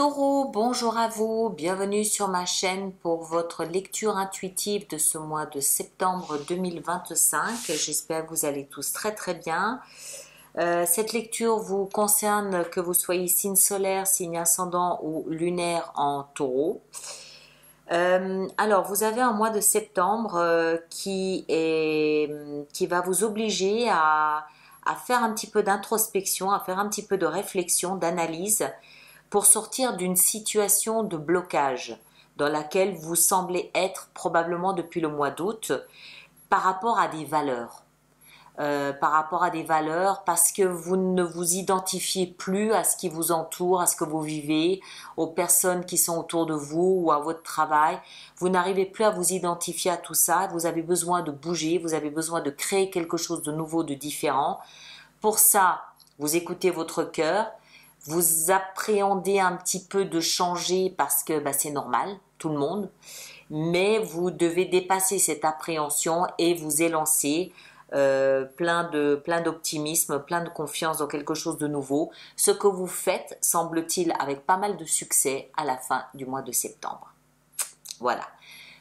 Taureau, bonjour à vous, bienvenue sur ma chaîne pour votre lecture intuitive de ce mois de septembre 2025. J'espère que vous allez tous très très bien. Cette lecture vous concerne que vous soyez signe solaire, signe ascendant ou lunaire en Taureau. Alors, vous avez un mois de septembre qui va vous obliger à faire un petit peu d'introspection, à faire un petit peu de réflexion, d'analyse, pour sortir d'une situation de blocage dans laquelle vous semblez être probablement depuis le mois d'août par rapport à des valeurs. Parce que vous ne vous identifiez plus à ce qui vous entoure, à ce que vous vivez, aux personnes qui sont autour de vous ou à votre travail. Vous n'arrivez plus à vous identifier à tout ça. Vous avez besoin de bouger, vous avez besoin de créer quelque chose de nouveau, de différent. Pour ça, vous écoutez votre cœur. Vous appréhendez un petit peu de changer parce que c'est normal, tout le monde, mais vous devez dépasser cette appréhension et vous élancer plein d'optimisme, plein de confiance dans quelque chose de nouveau. Ce que vous faites, semble-t-il, avec pas mal de succès à la fin du mois de septembre. Voilà,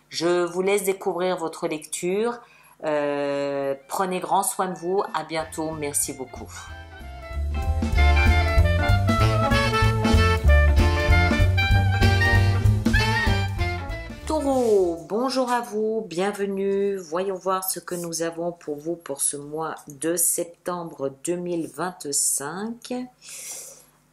je vous laisse découvrir votre lecture. Prenez grand soin de vous, à bientôt, merci beaucoup. Taureau, bonjour à vous, bienvenue. Voyons voir ce que nous avons pour vous pour ce mois de septembre 2025.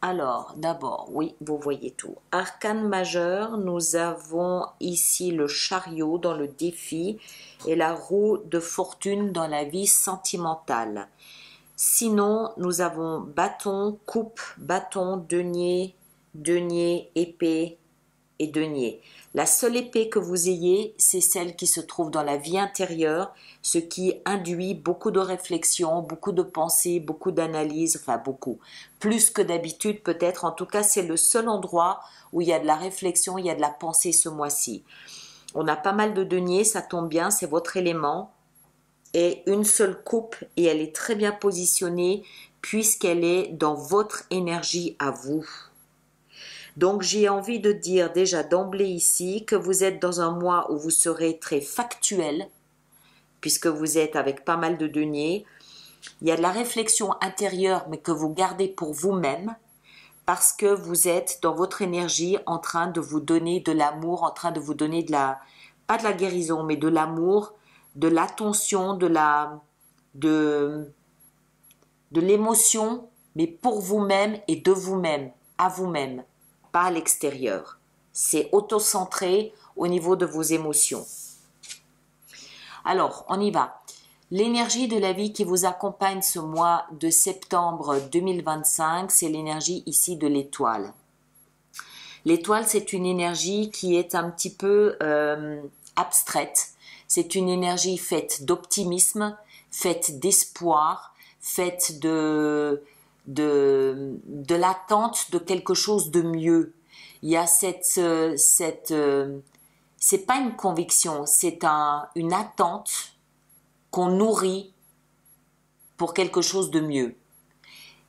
Alors, d'abord, oui, vous voyez tout. Arcane majeur, nous avons ici le chariot dans le défi et la roue de fortune dans la vie sentimentale. Sinon, nous avons bâton, coupe, bâton, denier, épée et denier. La seule épée que vous ayez, c'est celle qui se trouve dans la vie intérieure, ce qui induit beaucoup de réflexion, beaucoup de pensées, beaucoup d'analyse, enfin beaucoup, plus que d'habitude peut-être. En tout cas, c'est le seul endroit où il y a de la réflexion, il y a de la pensée ce mois-ci. On a pas mal de deniers, ça tombe bien, c'est votre élément. Et une seule coupe, et elle est très bien positionnée puisqu'elle est dans votre énergie à vous. Donc, j'ai envie de dire déjà d'emblée ici que vous êtes dans un mois où vous serez très factuel, puisque vous êtes avec pas mal de deniers. Il y a de la réflexion intérieure, mais que vous gardez pour vous-même, parce que vous êtes dans votre énergie en train de vous donner de l'amour, en train de vous donner pas de la guérison, mais de l'amour, de l'attention, de l'émotion, mais pour vous-même et de vous-même, à vous-même. Pas à l'extérieur. C'est auto-centré au niveau de vos émotions. Alors, on y va. L'énergie de la vie qui vous accompagne ce mois de septembre 2025, c'est l'énergie ici de l'étoile. L'étoile, c'est une énergie qui est un petit peu abstraite. C'est une énergie faite d'optimisme, faite d'espoir, faite de l'attente de quelque chose de mieux. Il y a c'est pas une conviction, c'est une attente qu'on nourrit pour quelque chose de mieux.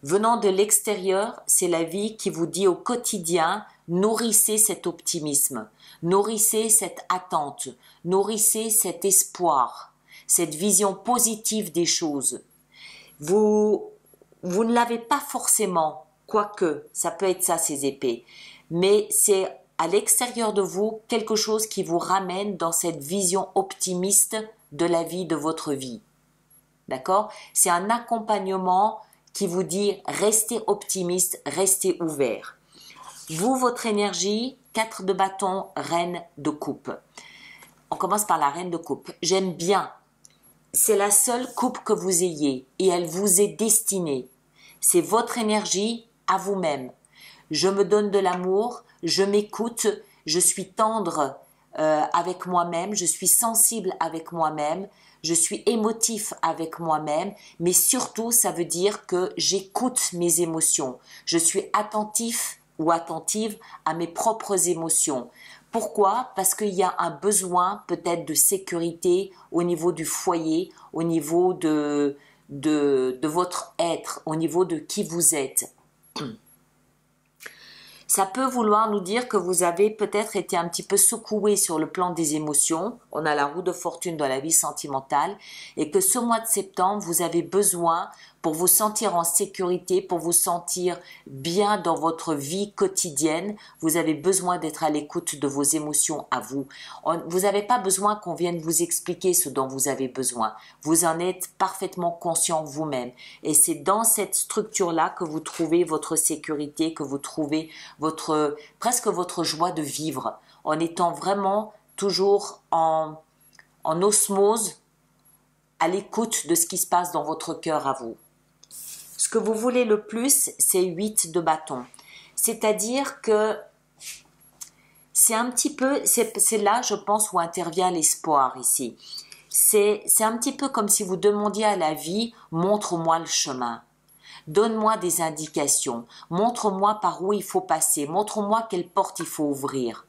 Venant de l'extérieur, c'est la vie qui vous dit au quotidien, nourrissez cet optimisme, nourrissez cette attente, nourrissez cet espoir, cette vision positive des choses. Vous ne l'avez pas forcément, quoique, ça peut être ça ces épées, mais c'est à l'extérieur de vous quelque chose qui vous ramène dans cette vision optimiste de la vie, de votre vie. D'accord? C'est un accompagnement qui vous dit restez optimiste, restez ouvert. Vous, votre énergie, 4 de bâton, reine de coupe. On commence par la reine de coupe. J'aime bien. C'est la seule coupe que vous ayez et elle vous est destinée. C'est votre énergie à vous-même. Je me donne de l'amour, je m'écoute, je suis tendre avec moi-même, je suis sensible avec moi-même, je suis émotif avec moi-même, mais surtout ça veut dire que j'écoute mes émotions. Je suis attentif ou attentive à mes propres émotions. Pourquoi? Parce qu'il y a un besoin peut-être de sécurité au niveau du foyer, au niveau de votre être, au niveau de qui vous êtes. Ça peut vouloir nous dire que vous avez peut-être été un petit peu secoué sur le plan des émotions. On a la roue de fortune dans la vie sentimentale et que ce mois de septembre, vous avez besoin pour vous sentir en sécurité, pour vous sentir bien dans votre vie quotidienne. Vous avez besoin d'être à l'écoute de vos émotions à vous. Vous n'avez pas besoin qu'on vienne vous expliquer ce dont vous avez besoin. Vous en êtes parfaitement conscient vous-même. Et c'est dans cette structure-là que vous trouvez votre sécurité, que vous trouvez presque votre joie de vivre, en étant vraiment toujours en osmose, à l'écoute de ce qui se passe dans votre cœur à vous. Ce que vous voulez le plus, c'est 8 de bâton. C'est-à-dire que c'est un petit peu, c'est là, je pense, où intervient l'espoir ici. C'est un petit peu comme si vous demandiez à la vie, montre-moi le chemin. Donne-moi des indications, montre-moi par où il faut passer, montre-moi quelle porte il faut ouvrir.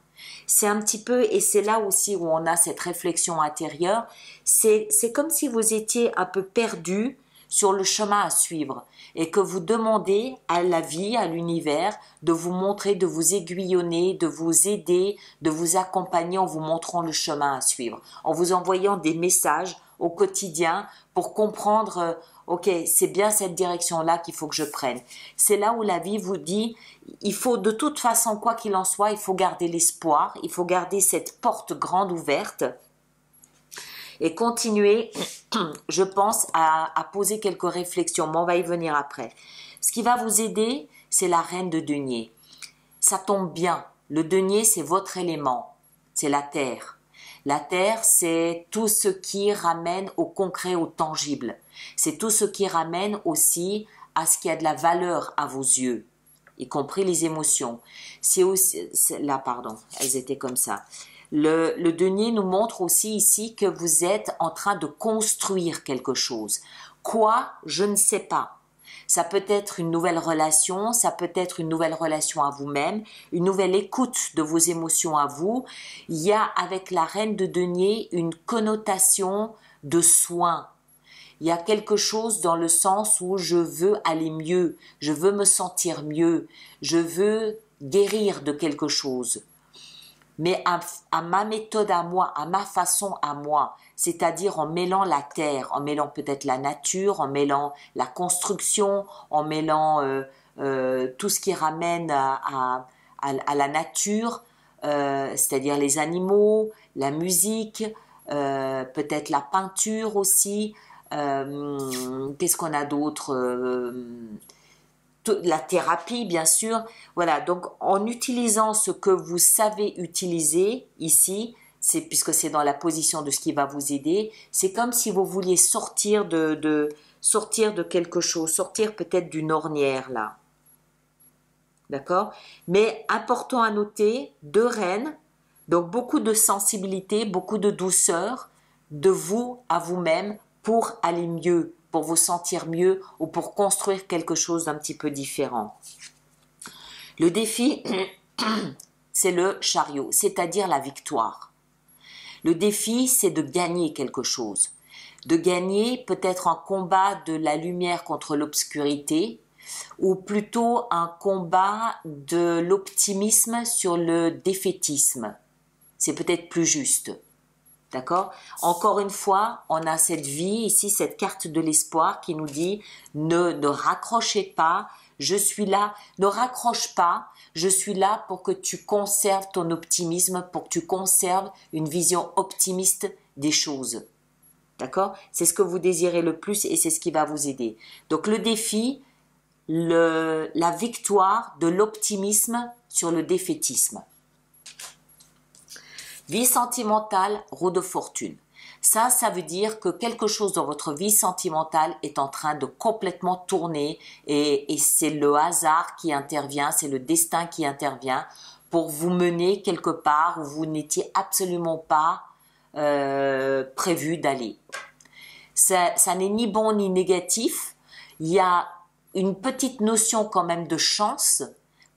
C'est un petit peu, et c'est là aussi où on a cette réflexion intérieure, c'est comme si vous étiez un peu perdu sur le chemin à suivre et que vous demandez à la vie, à l'univers, de vous montrer, de vous aiguillonner, de vous aider, de vous accompagner en vous montrant le chemin à suivre, en vous envoyant des messages au quotidien pour comprendre ok, c'est bien cette direction-là qu'il faut que je prenne. C'est là où la vie vous dit, il faut de toute façon, quoi qu'il en soit, il faut garder l'espoir, il faut garder cette porte grande ouverte et continuer, je pense, à poser quelques réflexions, mais on va y venir après. Ce qui va vous aider, c'est la reine de denier. Ça tombe bien, le denier, c'est votre élément, c'est la terre. La terre, c'est tout ce qui ramène au concret, au tangible. C'est tout ce qui ramène aussi à ce qui a de la valeur à vos yeux, y compris les émotions. C'est aussi, là, pardon, elles étaient comme ça. Le denier nous montre aussi ici que vous êtes en train de construire quelque chose. Quoi? Je ne sais pas. Ça peut être une nouvelle relation, ça peut être une nouvelle relation à vous-même, une nouvelle écoute de vos émotions à vous. Il y a avec la reine de denier une connotation de soin. Il y a quelque chose dans le sens où je veux aller mieux, je veux me sentir mieux, je veux guérir de quelque chose. Mais à ma méthode à moi, à ma façon à moi, c'est-à-dire en mêlant la terre, en mêlant peut-être la nature, en mêlant la construction, en mêlant tout ce qui ramène à la nature, c'est-à-dire les animaux, la musique, peut-être la peinture aussi. Qu'est-ce qu'on a d'autre la thérapie, bien sûr. Voilà, donc en utilisant ce que vous savez utiliser ici, puisque c'est dans la position de ce qui va vous aider, c'est comme si vous vouliez sortir sortir de quelque chose, sortir peut-être d'une ornière là. D'accord? Mais important à noter, 2 reines, donc beaucoup de sensibilité, beaucoup de douceur de vous à vous-même pour aller mieux, pour vous sentir mieux ou pour construire quelque chose d'un petit peu différent. Le défi, c'est le chariot, c'est-à-dire la victoire. Le défi, c'est de gagner quelque chose. De gagner peut-être un combat de la lumière contre l'obscurité ou plutôt un combat de l'optimisme sur le défaitisme. C'est peut-être plus juste. D'accord? Encore une fois, on a cette vie ici, cette carte de l'espoir qui nous dit ne raccrochez pas, je suis là, ne raccroche pas, je suis là pour que tu conserves ton optimisme, pour que tu conserves une vision optimiste des choses. D'accord? C'est ce que vous désirez le plus et c'est ce qui va vous aider. Donc le défi, la victoire de l'optimisme sur le défaitisme. Vie sentimentale, roue de fortune. Ça veut dire que quelque chose dans votre vie sentimentale est en train de complètement tourner et c'est le hasard qui intervient, c'est le destin qui intervient pour vous mener quelque part où vous n'étiez absolument pas prévu d'aller. Ça n'est ni bon ni négatif. Il y a une petite notion quand même de chance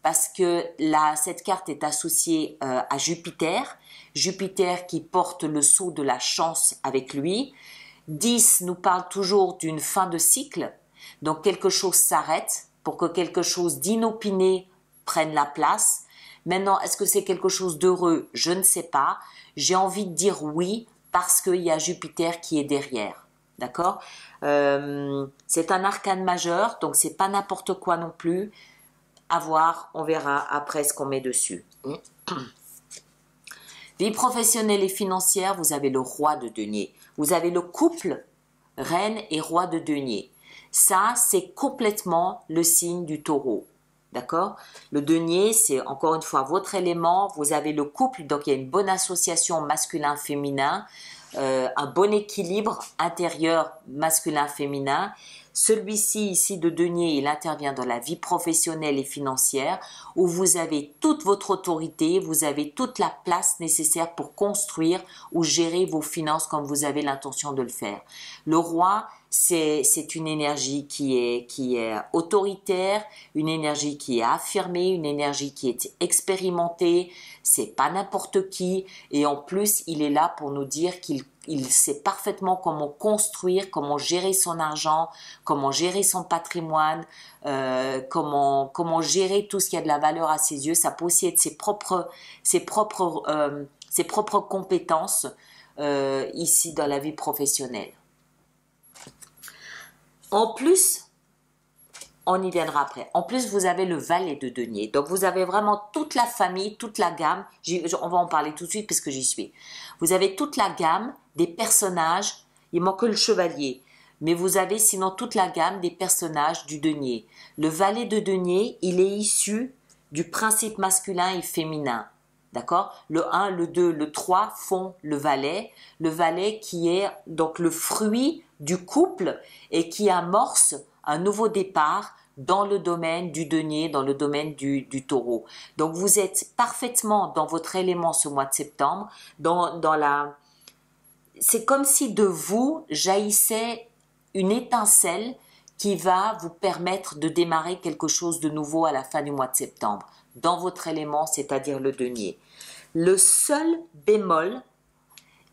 parce que cette carte est associée à Jupiter. Jupiter qui porte le sceau de la chance avec lui. 10 nous parle toujours d'une fin de cycle. Donc quelque chose s'arrête pour que quelque chose d'inopiné prenne la place. Maintenant, est-ce que c'est quelque chose d'heureux? Je ne sais pas. J'ai envie de dire oui parce qu'il y a Jupiter qui est derrière. D'accord? C'est un arcane majeur, donc c'est pas n'importe quoi non plus. À voir, on verra après ce qu'on met dessus. Vie professionnelle et financière, vous avez le roi de denier. Vous avez le couple reine et roi de denier. Ça, c'est complètement le signe du taureau. D'accord? Le denier, c'est encore une fois votre élément. Vous avez le couple, donc il y a une bonne association masculin-féminin, un bon équilibre intérieur masculin-féminin. Celui-ci ici de denier, il intervient dans la vie professionnelle et financière où vous avez toute votre autorité, vous avez toute la place nécessaire pour construire ou gérer vos finances comme vous avez l'intention de le faire. Le roi, c'est une énergie qui est autoritaire, une énergie qui est affirmée, une énergie qui est expérimentée, c'est pas n'importe qui et en plus il est là pour nous dire qu'il sait parfaitement comment construire, comment gérer son argent, comment gérer son patrimoine, comment gérer tout ce qui a de la valeur à ses yeux. Ça peut aussi être ses propres compétences ici dans la vie professionnelle. En plus, on y viendra après. En plus, vous avez le valet de denier. Donc, vous avez vraiment toute la famille, toute la gamme. On va en parler tout de suite puisque j'y suis. Vous avez toute la gamme des personnages. Il manque que le chevalier. Mais vous avez sinon toute la gamme des personnages du denier. Le valet de denier, il est issu du principe masculin et féminin. D'accord? Le 1, le 2, le 3 font le valet. Le valet qui est donc le fruit du couple et qui amorce un nouveau départ dans le domaine du denier, dans le domaine du taureau. Donc vous êtes parfaitement dans votre élément ce mois de septembre. C'est comme si de vous jaillissait une étincelle qui va vous permettre de démarrer quelque chose de nouveau à la fin du mois de septembre, dans votre élément, c'est-à-dire le denier. Le seul bémol,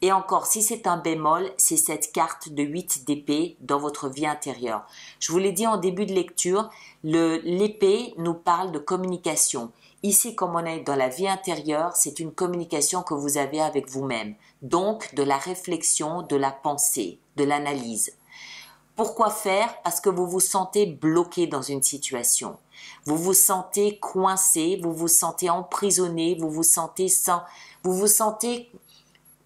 et encore si c'est un bémol, c'est cette carte de 8 d'épée dans votre vie intérieure. Je vous l'ai dit en début de lecture, l'épée nous parle de communication. Ici, comme on est dans la vie intérieure, c'est une communication que vous avez avec vous-même. Donc, de la réflexion, de la pensée, de l'analyse. Pourquoi faire? Parce que vous vous sentez bloqué dans une situation. Vous vous sentez coincé, vous vous sentez emprisonné, vous vous sentez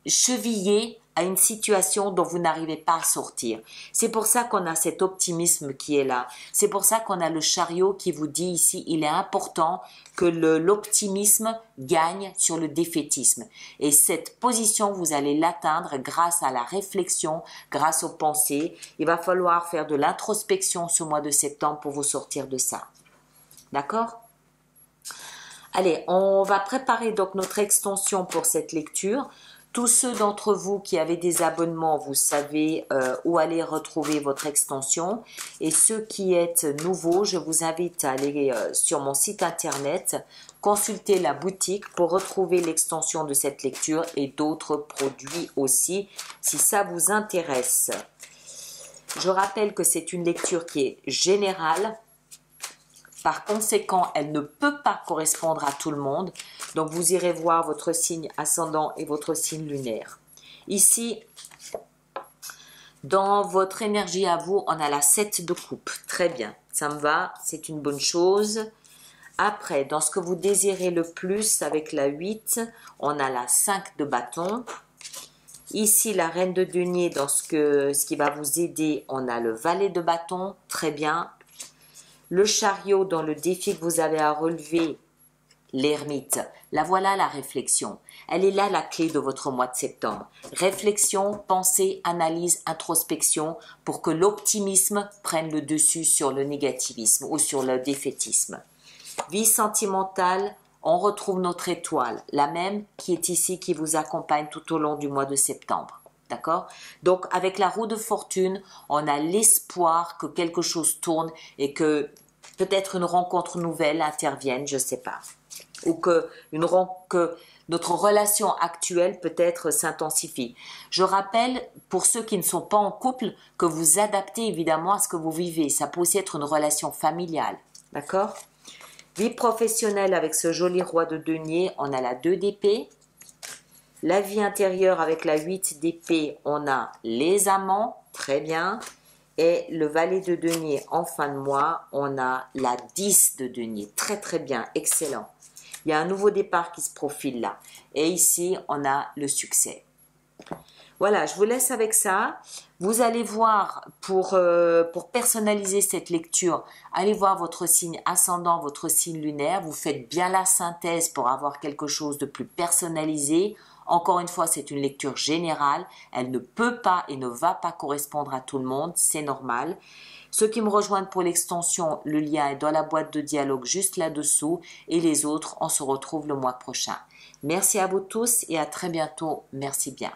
chevillé à une situation dont vous n'arrivez pas à sortir. C'est pour ça qu'on a cet optimisme qui est là. C'est pour ça qu'on a le chariot qui vous dit ici, il est important que l'optimisme gagne sur le défaitisme. Et cette position, vous allez l'atteindre grâce à la réflexion, grâce aux pensées. Il va falloir faire de l'introspection ce mois de septembre pour vous sortir de ça. D'accord? Allez, on va préparer donc notre extension pour cette lecture. Tous ceux d'entre vous qui avez des abonnements, vous savez où aller retrouver votre extension. Et ceux qui êtes nouveaux, je vous invite à aller sur mon site internet, consulter la boutique pour retrouver l'extension de cette lecture et d'autres produits aussi, si ça vous intéresse. Je rappelle que c'est une lecture qui est générale. Par conséquent, elle ne peut pas correspondre à tout le monde. Donc, vous irez voir votre signe ascendant et votre signe lunaire. Ici, dans votre énergie à vous, on a la 7 de coupe. Très bien, ça me va, c'est une bonne chose. Après, dans ce que vous désirez le plus, avec la 8, on a la 5 de bâton. Ici, la reine de denier, dans ce qui va vous aider, on a le valet de bâton. Très bien. Le chariot dans le défi que vous avez à relever, l'ermite. La voilà la réflexion. Elle est là la clé de votre mois de septembre. Réflexion, pensée, analyse, introspection pour que l'optimisme prenne le dessus sur le négativisme ou sur le défaitisme. Vie sentimentale, on retrouve notre étoile, la même qui est ici, qui vous accompagne tout au long du mois de septembre. D'accord? Donc, avec la roue de fortune, on a l'espoir que quelque chose tourne et que peut-être une rencontre nouvelle intervienne, je ne sais pas. Ou que notre relation actuelle peut-être s'intensifie. Je rappelle, pour ceux qui ne sont pas en couple, que vous adaptez évidemment à ce que vous vivez. Ça peut aussi être une relation familiale. D'accord? Vie professionnelle avec ce joli roi de denier, on a la 2 d'épée. La vie intérieure avec la 8 d'épée, on a les amants, très bien. Et le valet de denier en fin de mois, on a la 10 de denier, très très bien, excellent. Il y a un nouveau départ qui se profile là. Et ici, on a le succès. Voilà, je vous laisse avec ça. Vous allez voir, pour personnaliser cette lecture, allez voir votre signe ascendant, votre signe lunaire. Vous faites bien la synthèse pour avoir quelque chose de plus personnalisé. Encore une fois, c'est une lecture générale. Elle ne peut pas et ne va pas correspondre à tout le monde. C'est normal. Ceux qui me rejoignent pour l'extension, le lien est dans la boîte de dialogue juste là-dessous. Et les autres, on se retrouve le mois prochain. Merci à vous tous et à très bientôt. Merci bien.